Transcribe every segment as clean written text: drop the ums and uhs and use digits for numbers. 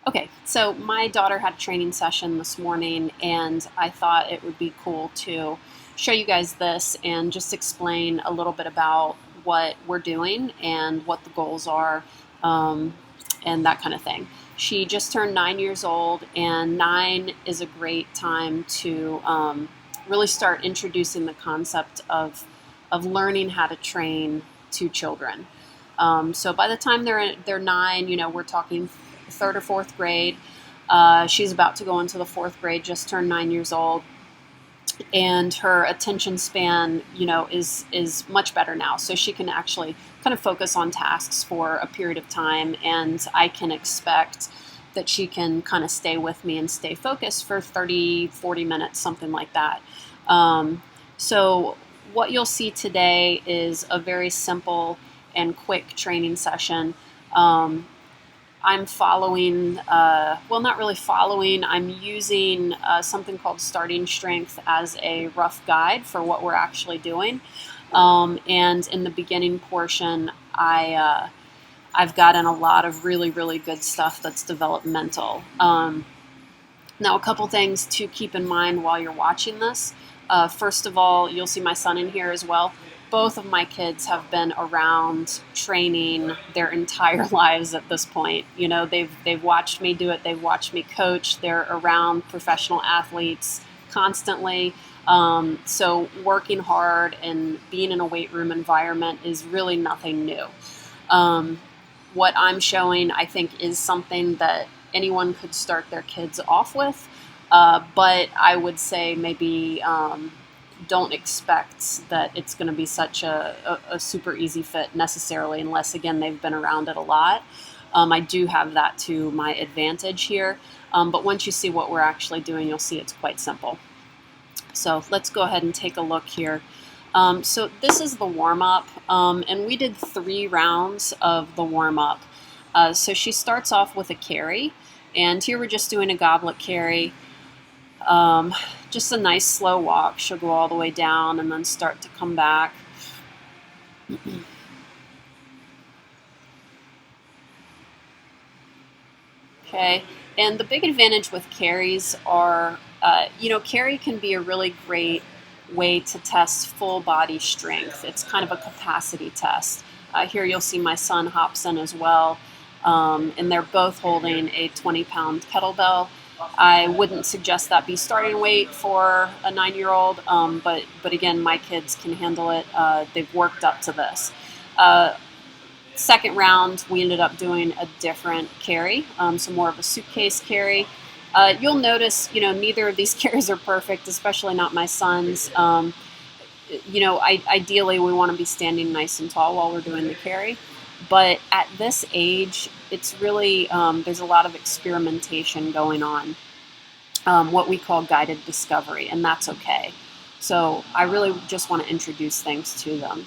Okay, so my daughter had a training session this morning, and I thought it would be cool to show you guys this and just explain a little bit about what we're doing and what the goals are, um, and that kind of thing. She just turned 9 years old, and 9 is a great time to really start introducing the concept of learning how to train two children. So by the time they're 9, we're talking third or fourth grade. She's about to go into the fourth grade, just turned 9 years old, and her attention span, is much better now. So she can actually kind of focus on tasks for a period of time, and I can expect that she can kind of stay with me and stay focused for 30, 40 minutes, something like that. So what you'll see today is a very simple and quick training session. I'm following, well, not really following, I'm using something called starting strength as a rough guide for what we're actually doing. And in the beginning portion, I've gotten a lot of really, really good stuff that's developmental. Now, a couple things to keep in mind while you're watching this. First of all, you'll see my son in here as well. Both of my kids have been around training their entire lives at this point. They've watched me do it. They've watched me coach. They're around professional athletes constantly. So working hard and being in a weight room environment is really nothing new. What I'm showing, I think, is something that anyone could start their kids off with. But I would say maybe don't expect that it's going to be such a super easy fit necessarily, unless, again, they've been around it a lot. I do have that to my advantage here. But once you see what we're actually doing, you'll see it's quite simple. So let's go ahead and take a look here. So this is the warm-up, and we did 3 rounds of the warm-up. So she starts off with a carry, and here we're just doing a goblet carry. Just a nice slow walk. She'll go all the way down and then start to come back. Okay, and the big advantage with carries are, carry can be a really great way to test full body strength. It's kind of a capacity test. Here you'll see my son hops in as well, and they're both holding a 20-pound kettlebell. I wouldn't suggest that be starting weight for a 9-year-old, but again, my kids can handle it. They've worked up to this. Second round, we ended up doing a different carry, so more of a suitcase carry. You'll notice, neither of these carries are perfect, especially not my son's. Ideally, we want to be standing nice and tall while we're doing the carry. But at this age, it's really, there's a lot of experimentation going on, what we call guided discovery, and that's okay. So I really just want to introduce things to them.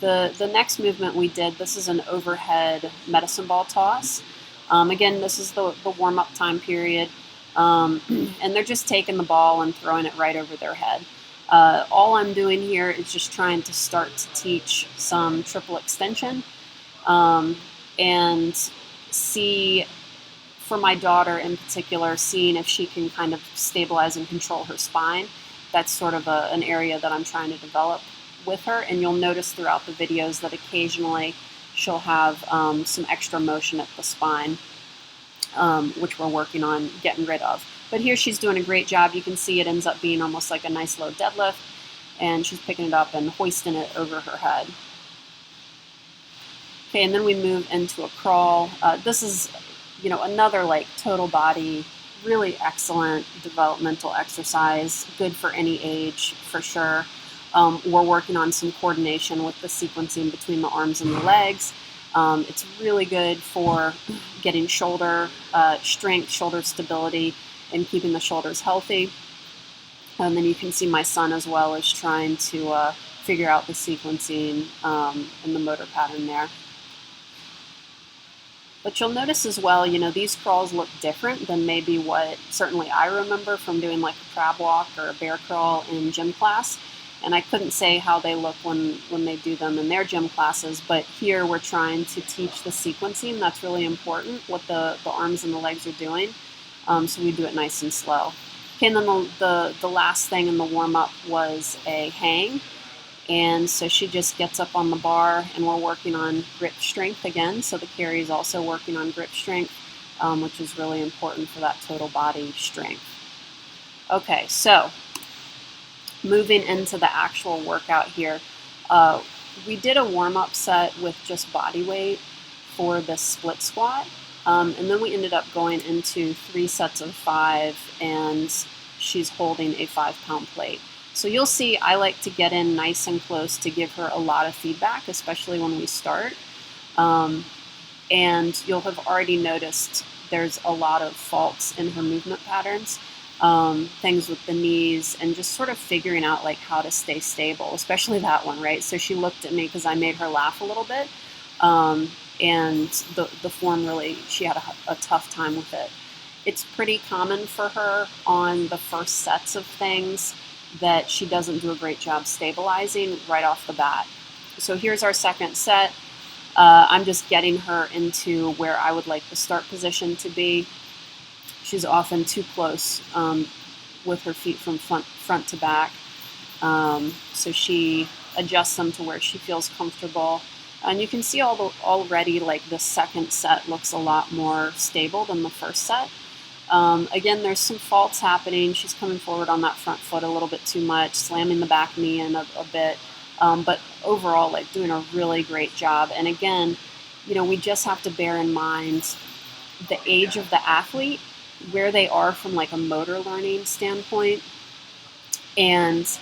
The next movement we did, this is an overhead medicine ball toss. Again, this is the warm-up time period, and they're just taking the ball and throwing it right over their head. All I'm doing here is just trying to start to teach some triple extension, and see, for my daughter in particular, seeing if she can kind of stabilize and control her spine. That's sort of an area that I'm trying to develop with her, and you'll notice throughout the videos that occasionally she'll have some extra motion at the spine, which we're working on getting rid of. But here she's doing a great job. You can see it ends up being almost like a nice low deadlift, and she's picking it up and hoisting it over her head. Okay, and then we move into a crawl. This is, another total body, really excellent developmental exercise, good for any age for sure. We're working on some coordination with the sequencing between the arms and the legs. It's really good for getting shoulder strength, shoulder stability, and keeping the shoulders healthy. And then you can see my son as well is trying to figure out the sequencing and the motor pattern there. But you'll notice as well, these crawls look different than maybe what certainly I remember from doing like a crab walk or a bear crawl in gym class. And I couldn't say how they look when they do them in their gym classes, but here we're trying to teach the sequencing. That's really important, what the arms and the legs are doing. So we do it nice and slow. Okay, and then the last thing in the warm-up was a hang. And so she just gets up on the bar, and we're working on grip strength again. So the carry is also working on grip strength, which is really important for that total body strength. Okay, so moving into the actual workout here, we did a warm-up set with just body weight for the split squat, and then we ended up going into 3 sets of 5, and she's holding a 5-pound plate. So you'll see I like to get in nice and close to give her a lot of feedback, especially when we start. And you'll have already noticed there's a lot of faults in her movement patterns. Things with the knees and just sort of figuring out like how to stay stable, especially that one, right? So she looked at me because I made her laugh a little bit, and the form really, she had a tough time with it. It's pretty common for her on the first sets of things that she doesn't do a great job stabilizing right off the bat. So here's our second set. I'm just getting her into where I would like the start position to be. She's often too close with her feet from front to back. So she adjusts them to where she feels comfortable. And you can see already like the second set looks a lot more stable than the first set. Again, there's some faults happening. She's coming forward on that front foot a little bit too much, slamming the back knee in a bit. But overall, like doing a really great job. And again, you know, we just have to bear in mind the age of the athlete, where they are from like a motor learning standpoint, and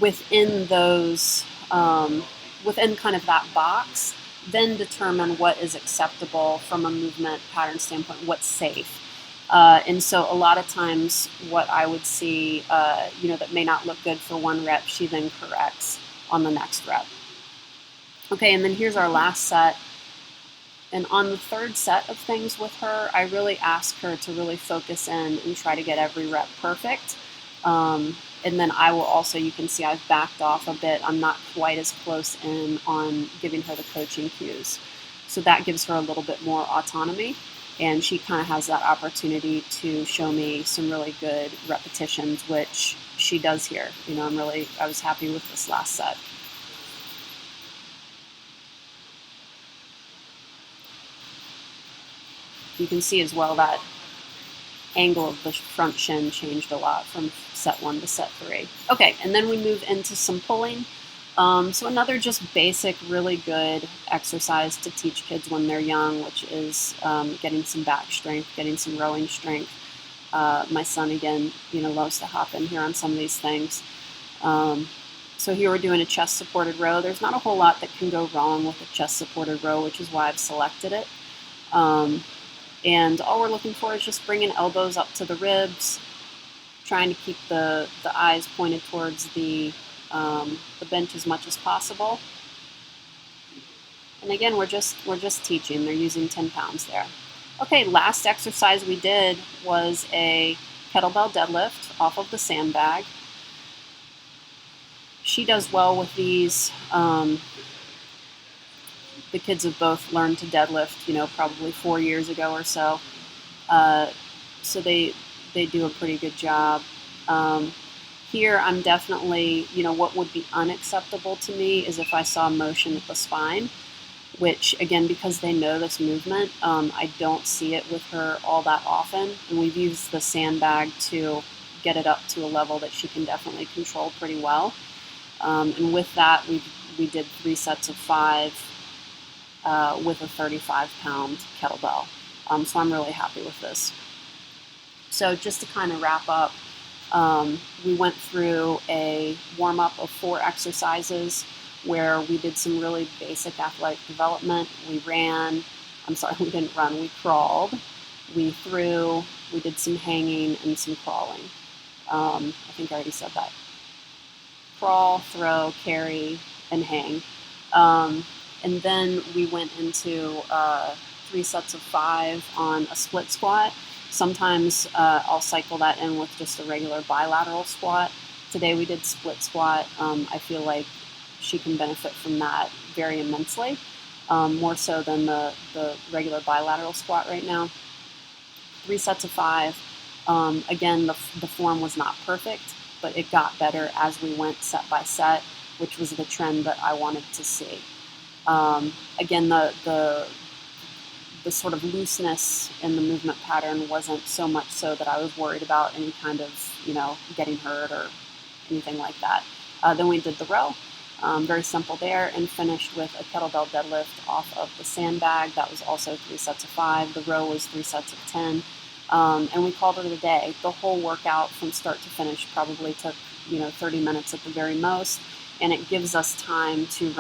within those, within kind of that box, then determine what is acceptable from a movement pattern standpoint, what's safe. And so a lot of times what I would see, you know, that may not look good for one rep, she then corrects on the next rep. Okay, and then here's our last set. And on the third set of things with her, I really ask her to really focus in and try to get every rep perfect. And then I will also, you can see I've backed off a bit. I'm not quite as close in on giving her the coaching cues. So that gives her a little bit more autonomy. And she kind of has that opportunity to show me some really good repetitions, which she does here. You know, I was happy with this last set. You can see as well that angle of the front shin changed a lot from set 1 to set 3. Okay, and then we move into some pulling. So another just basic, really good exercise to teach kids when they're young, which is getting some back strength, getting some rowing strength. My son, again, you know, loves to hop in here on some of these things. So here we're doing a chest-supported row. There's not a whole lot that can go wrong with a chest-supported row, which is why I've selected it. And all we're looking for is just bringing elbows up to the ribs, trying to keep the eyes pointed towards the bench as much as possible. And again, we're just teaching. They're using 10 pounds there. Okay, last exercise we did was a kettlebell deadlift off of the sandbag. She does well with these. The kids have both learned to deadlift, you know, probably 4 years ago or so. So they do a pretty good job. Here, I'm definitely, you know, what would be unacceptable to me is if I saw motion at the spine, which, again, because they know this movement, I don't see it with her all that often. And we've used the sandbag to get it up to a level that she can definitely control pretty well. And with that, we did 3 sets of 5 with a 35-pound kettlebell. So I'm really happy with this. So just to kind of wrap up, we went through a warm-up of 4 exercises where we did some really basic athletic development. We didn't run, we crawled, we threw, we did some hanging and some crawling. I think I already said that. Crawl, throw, carry, and hang. And then we went into 3 sets of 5 on a split squat. Sometimes I'll cycle that in with just a regular bilateral squat. Today we did split squat. I feel like she can benefit from that very immensely, more so than the regular bilateral squat right now. 3 sets of 5. Again, the form was not perfect, but it got better as we went set by set, which was the trend that I wanted to see. Again, the sort of looseness in the movement pattern wasn't so much so that I was worried about any kind of, getting hurt or anything like that. Then we did the row, very simple there, and finished with a kettlebell deadlift off of the sandbag. That was also 3 sets of 5. The row was 3 sets of 10. And we called it a day. The whole workout from start to finish probably took 30 minutes at the very most, and it gives us time to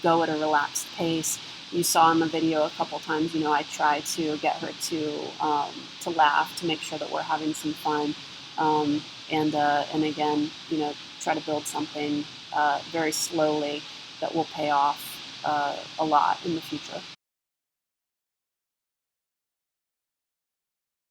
go at a relaxed pace. You saw in the video a couple times, I try to get her to laugh, to make sure that we're having some fun, and again, try to build something very slowly that will pay off a lot in the future.